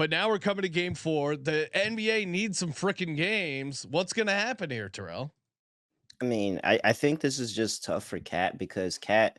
But now we're coming to game 4. The NBA needs some freaking games. What's going to happen here, Terrell? I mean, I think this is just tough for Cat because Cat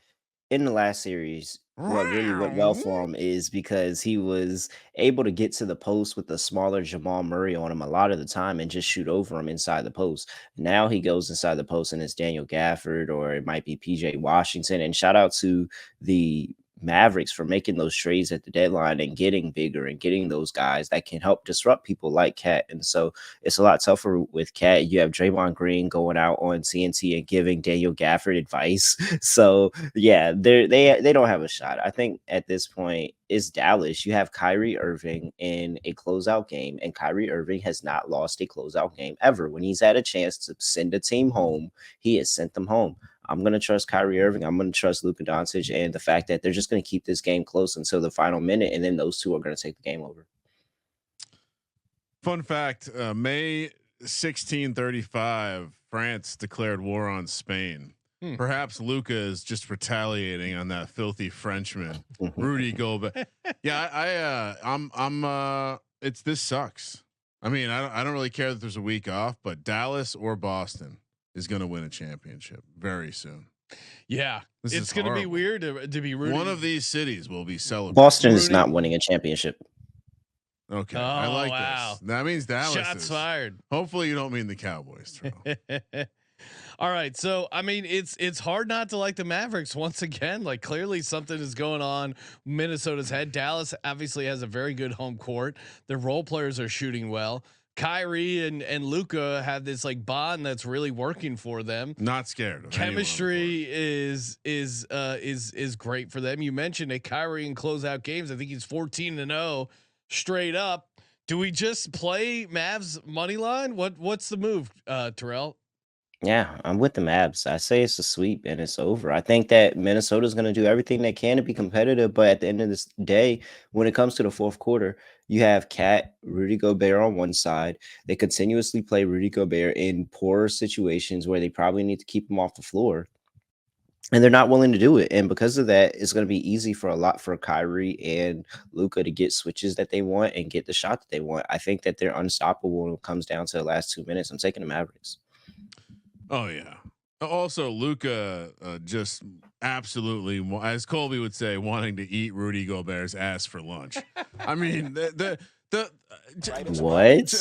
in the last series, what really went well for him is because he was able to get to the post with the smaller Jamal Murray on him a lot of the time and just shoot over him inside the post. Now he goes inside the post and it's Daniel Gafford or it might be PJ Washington. And shout out to the Mavericks for making those trades at the deadline and getting bigger and getting those guys that can help disrupt people like Cat. And so it's a lot tougher with Cat. You have Draymond Green going out on TNT and giving Daniel Gafford advice. So yeah, they don't have a shot. I think at this point it's Dallas. You have Kyrie Irving in a closeout game, and Kyrie Irving has not lost a closeout game ever. When he's had a chance to send a team home, he has sent them home. I'm going to trust Kyrie Irving. I'm going to trust Luka Doncic and the fact that they're just going to keep this game close until the final minute, and then those two are going to take the game over. Fun fact, May 1635, France declared war on Spain. Perhaps Luka is just retaliating on that filthy Frenchman, Rudy Gobert. Yeah, this sucks. I mean, I don't really care that there's a week off, but Dallas or Boston is going to win a championship very soon. Yeah, it's going to be weird to be rooting. One of these cities will be celebrating. Boston is not winning a championship. Okay, I like this. That means Dallas. Shots fired. Hopefully, you don't mean the Cowboys. All right, so I mean, it's hard not to like the Mavericks once again. Like clearly something is going on Minnesota's head. Dallas obviously has a very good home court. Their role players are shooting well. Kyrie and Luka have this like bond that's really working for them. Not scared. Chemistry is great for them. You mentioned it, Kyrie in closeout games. I think he's 14-0 straight up. Do we just play Mavs money line? What's the move, Terrell? Yeah, I'm with the Mavs. I say it's a sweep and it's over. I think that Minnesota's going to do everything they can to be competitive, but at the end of this day, when it comes to the fourth quarter, you have Cat, Rudy Gobert on one side. They continuously play Rudy Gobert in poor situations where they probably need to keep him off the floor. And they're not willing to do it. And because of that, it's going to be easy for Kyrie and Luka to get switches that they want and get the shot that they want. I think that they're unstoppable when it comes down to the last 2 minutes. I'm taking the Mavericks. Oh yeah. Also, Luka just absolutely, as Colby would say, wanting to eat Rudy Gobert's ass for lunch. I mean, what?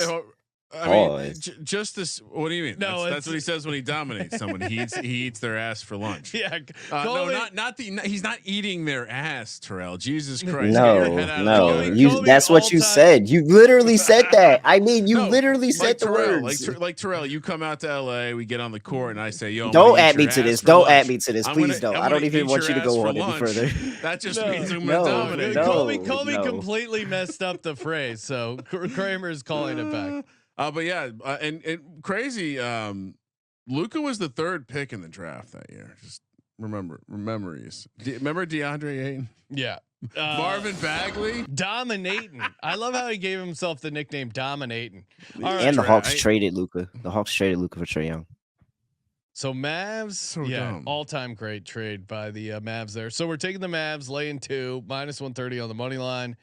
I mean, just this. What do you mean? No, that's what he says when he dominates someone. He eats their ass for lunch. Yeah, no, not the. He's not eating their ass, Terrell. Jesus Christ! No. That's what you said. You literally said that. I mean, you literally said the words. Like Terrell, you come out to LA. We get on the court, and I say, "Yo, don't add me to this. Don't add me to this, please. Don't. I don't even want you to go on any further. That just means I'm gonna dominate. Colby completely messed up the phrase, so Kramer is calling it back. But yeah, and crazy. Luka was the 3rd pick in the draft that year. Just remember DeAndre Ayton? Yeah. Marvin Bagley, dominating. I love how he gave himself the nickname Dominating. And the Hawks traded Luka. The Hawks traded Luka for Trae Young. So Mavs, all-time great trade by the Mavs there. So we're taking the Mavs, laying 2, -130 on the money line.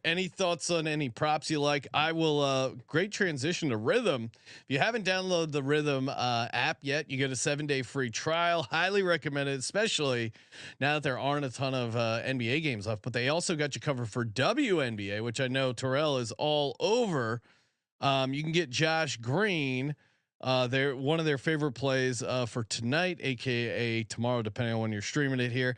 Any thoughts on any props you like? I will. Great transition to Rhythm. If you haven't downloaded the Rhythm app yet, you get a 7-day free trial. Highly recommended, especially now that there aren't a ton of NBA games left. But they also got you covered for WNBA, which I know Terrell is all over. You can get Josh Green. They're one of their favorite plays for tonight, aka tomorrow, depending on when you're streaming it here.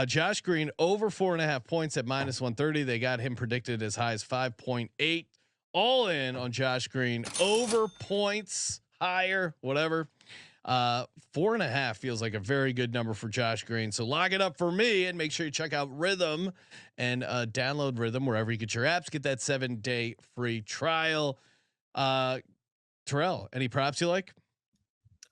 Josh Green over 4.5 points at -130. They got him predicted as high as 5.8. All in on Josh Green, over points, higher, whatever. 4.5 feels like a very good number for Josh Green. So lock it up for me and make sure you check out Rhythm and download Rhythm wherever you get your apps. Get that 7-day free trial. Terrell, any props you like?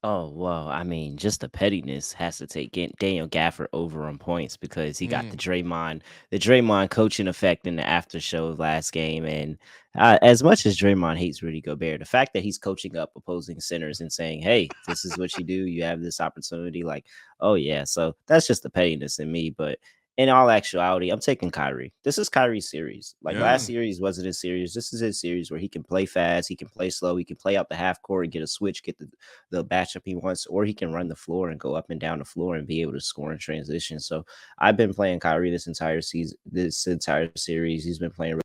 Oh, well, I mean, just the pettiness has to take Daniel Gafford over on points because he got the Draymond coaching effect in the after show last game. And as much as Draymond hates Rudy Gobert, the fact that he's coaching up opposing centers and saying, "Hey, this is what you do. You have this opportunity." Like, oh yeah. So that's just the pettiness in me. But in all actuality, I'm taking Kyrie. This is Kyrie's series. Like Yeah. last series wasn't his series. This is his series where he can play fast, he can play slow, he can play out the half court and get a switch, get the matchup he wants, or he can run the floor and go up and down the floor and be able to score in transition. So I've been playing Kyrie this entire season, this entire series. He's been playing really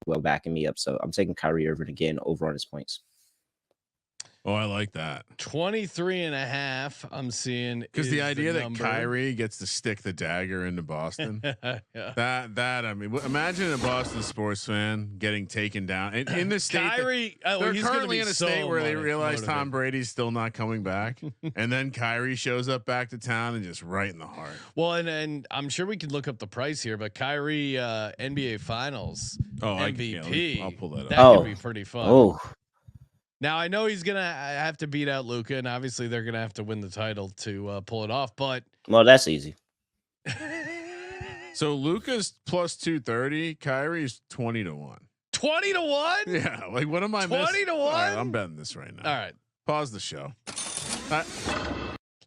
well, backing me up. So I'm taking Kyrie Irving again over on his points. Oh, I like that. 23.5. I'm seeing because the idea that number. Kyrie gets to stick the dagger into Boston. Yeah. That I mean, imagine a Boston sports fan getting taken down in the state. Kyrie, they're he's currently in a state where they realize motivated. Tom Brady's still not coming back, and then Kyrie shows up back to town and just right in the heart. Well, and I'm sure we could look up the price here, but Kyrie NBA Finals MVP. I'll pull that up. That could be pretty fun. Oh. Now I know he's gonna have to beat out Luka, and obviously they're gonna have to win the title to pull it off. But well, that's easy. So Luka's plus 230, Kyrie's 20-1. 20-1? Yeah, like what am I 20 to 1? Right, I'm betting this right now. All right, pause the show.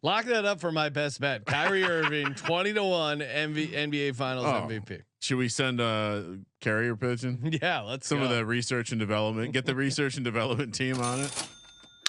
Lock that up for my best bet. Kyrie Irving, 20-1 NBA Finals MVP. Should we send a carrier pigeon? Yeah, let's some of the research and development. Get the research and development team on it.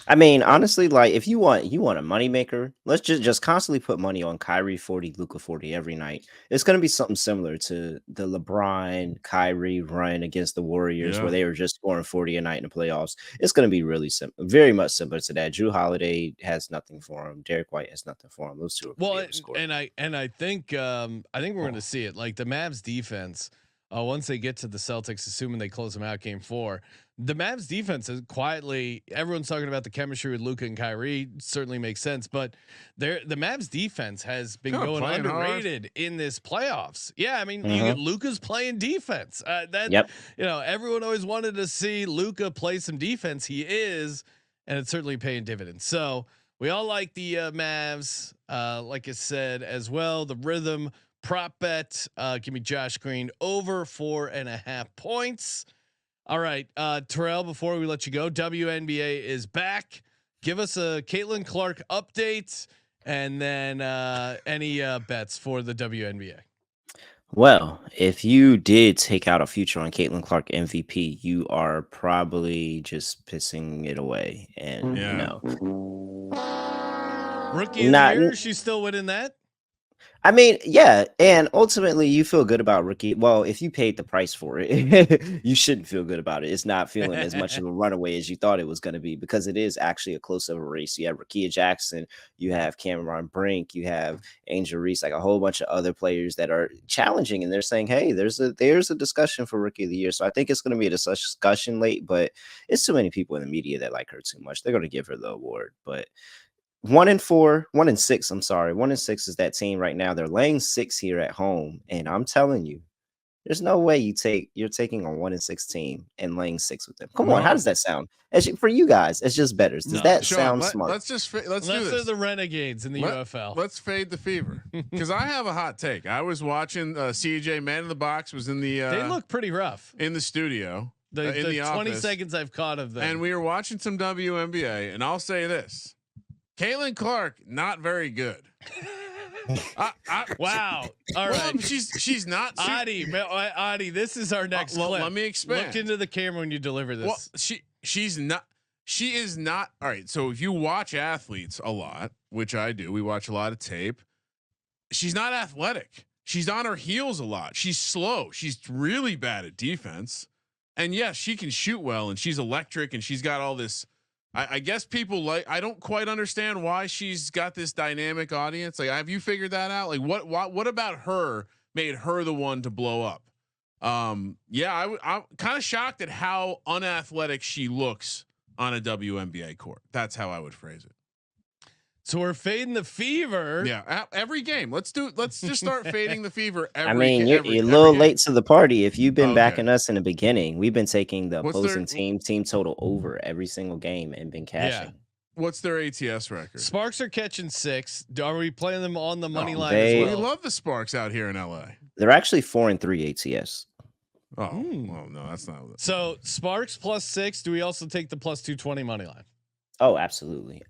I mean, honestly, like if you want a moneymaker, let's just constantly put money on Kyrie 40, Luka 40 every night. It's going to be something similar to the LeBron Kyrie run against the Warriors, where they were just scoring 40 a night in the playoffs. It's going to be really simple, very much similar to that. Drew Holiday has nothing for him. Derek White has nothing for him. Those two are well, and I think we're going to see it. Like the Mavs defense, once they get to the Celtics, assuming they close them out game 4. The Mavs defense is quietly. Everyone's talking about the chemistry with Luka and Kyrie. Certainly makes sense, but the Mavs defense has been going underrated in this playoffs. Yeah, I mean, you get Luka's playing defense. Everyone always wanted to see Luka play some defense. He is, and it's certainly paying dividends. So we all like the Mavs. Like I said as well, the rhythm prop bet. Give me Josh Green over 4.5 points. All right, Terrell, before we let you go, WNBA is back. Give us a Caitlin Clark update and then any bets for the WNBA. Well, if you did take out a future on Caitlin Clark MVP, you are probably just pissing it away. And Rookie of the year, she's still winning that. I mean, yeah, and ultimately you feel good about rookie. Well, if you paid the price for it, you shouldn't feel good about it. It's not feeling as much of a runaway as you thought it was going to be, because it is actually a close of a race. You have Rakia Jackson, you have Cameron Brink, you have Angel Reese, like a whole bunch of other players that are challenging, and they're saying, hey, there's a discussion for rookie of the year. So I think it's going to be a discussion late, but it's too many people in the media that like her too much. They're going to give her the award, but 1-6. I'm sorry. 1-6 is that team right now. They're laying 6 here at home, and I'm telling you, there's no way you're taking a 1-6 team and laying 6 with them. Come on, how does that sound? For you guys, it's just better. Does that sound smart? Let's do this. They're the Renegades in the UFL. Let's fade the fever, because I have a hot take. I was watching CJ Man in the Box was in the. They look pretty rough in the studio. In the 20 office, seconds I've caught of them, and we were watching some WNBA, and I'll say this. Caitlin Clark, not very good. Wow. All right. She's not. Adi, this is our next clip. Let me expand. Look into the camera when you deliver this. Well, she's not. She is not. All right. So if you watch athletes a lot, which I do, we watch a lot of tape. She's not athletic. She's on her heels a lot. She's slow. She's really bad at defense. And yes, she can shoot well, and she's electric, and she's got all this. I guess people I don't quite understand why she's got this dynamic audience. Like, have you figured that out? Like, what about her made her the one to blow up? I'm kind of shocked at how unathletic she looks on a WNBA court. That's how I would phrase it. So we're fading the fever. Yeah, every game. Let's just start fading the fever. You're a little late to the party. If you've been backing us in the beginning, we've been taking the opposing team total over every single game and been cashing. Yeah. What's their ATS record? Sparks are catching 6. Are we playing them on the money line as well? We love the Sparks out here in LA. They're actually 4-3 ATS. Oh, well, no, that's not. So Sparks plus 6. Do we also take the plus 220 money line? Oh, absolutely.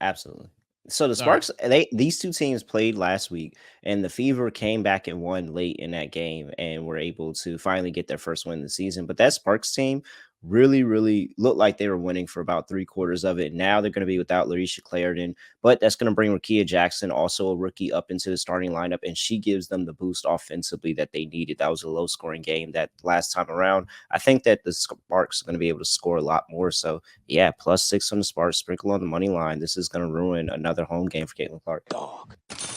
So the All right. Sparks, these two teams played last week, and the Fever came back and won late in that game, and were able to finally get their first win of the season. But that Sparks team really looked like they were winning for about 3/4 of it. Now they're going to be without Larisha Clarendon, but that's going to bring Rakia Jackson, also a rookie, up into the starting lineup, and she gives them the boost offensively that they needed. That was a low scoring game that last time around. I think that the Sparks are going to be able to score a lot more. So yeah, +6 on the Sparks, sprinkle on the money line. This is going to ruin another home game for Caitlin Clark. Dog.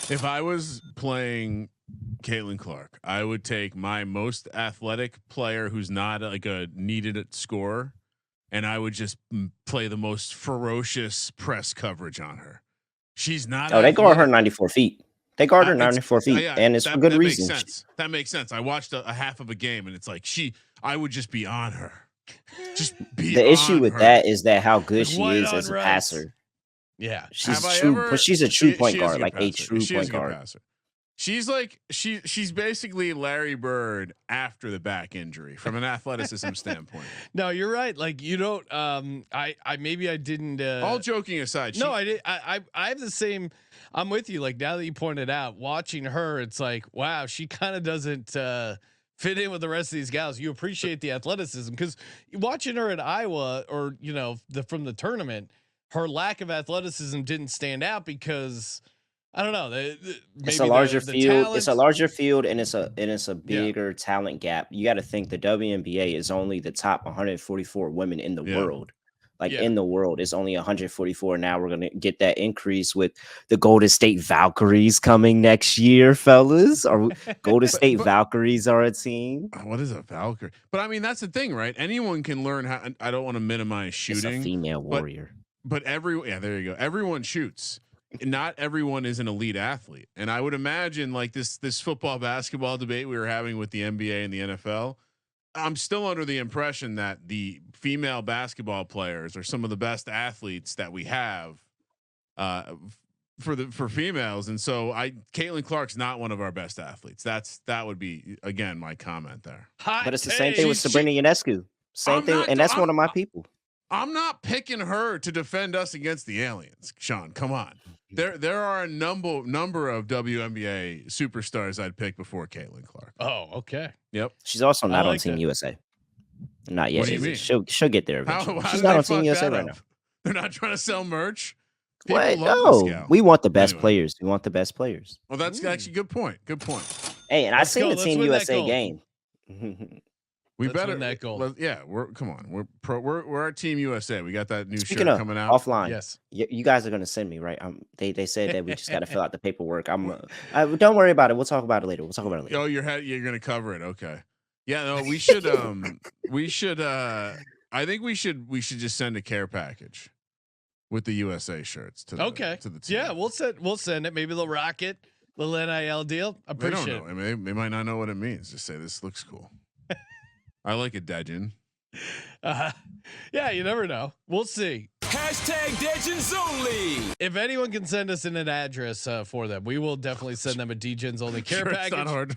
If I was playing Caitlin Clark, I would take my most athletic player who's not like a needed scorer, and I would just play the most ferocious press coverage on her. She's not. Oh, they guard her 94 feet. They guard her 94 feet, yeah, and it's for good reason. Makes sense. That makes sense. I watched a half of a game, and it's like I would just be on her. Just be. The issue with her. that is that how good Like she white is on as a rice. passer. Yeah, She's true, but she's a true point guard, like a true point guard. Passer. She's like she's basically Larry Bird after the back injury from an athleticism standpoint. No, you're right. Like you don't. I maybe I didn't. All joking aside, no, I did. I have the same. I'm with you. Like now that you pointed out, watching her, it's like wow, she kind of doesn't fit in with the rest of these gals. You appreciate the athleticism because watching her at Iowa, or from the tournament, her lack of athleticism didn't stand out because. I don't know. It's a larger field. It's a larger field, and it's a bigger talent gap. You got to think the WNBA is only the top 144 women in the world. Like in the world, it's only 144. Now we're gonna get that increase with the Golden State Valkyries coming next year, fellas. Or Golden State Valkyries are a team. What is a Valkyrie? But I mean, that's the thing, right? Anyone can learn how. I don't want to minimize shooting. It's a female warrior. But there you go. Everyone shoots. Not everyone is an elite athlete, and I would imagine like this football basketball debate we were having with the NBA and the NFL. I'm still under the impression that the female basketball players are some of the best athletes that we have for females, and so Caitlin Clark's not one of our best athletes. That would be again my comment there. But it's the same thing with Sabrina Ionescu. Same thing, and that's one of my people. I'm not picking her to defend us against the aliens, Sean. Come on. There are a number of WNBA superstars I'd pick before Caitlin Clark. Oh, okay. Yep. She's also not on Team USA. Not yet. What do you mean? She'll get there eventually. How She's not on Team USA right right now. They're not trying to sell merch. What? No, we want the best players. We want the best players. Well, that's actually a good point. Good point. Hey, and I seen the Team USA game. We Let's better win that goal. Yeah, come on. We're our Team USA. We got that new Speaking shirt of, coming out offline. Yes. You guys are going to send me, right? They said that we just got to fill out the paperwork. Don't worry about it. We'll talk about it later. Oh, you're going to cover it. Okay. Yeah, no, we should I think we should just send a care package with the USA shirts to the team. Yeah, we'll send it. Maybe they'll rock it. Little NIL deal. Appreciate they don't know. I mean, they might not know what it means. Just say this looks cool. I like it, Dejin. Yeah, you never know. We'll see. #Degens only. If anyone can send us an address for them, we will definitely send them a Degens only care package. It's not hard to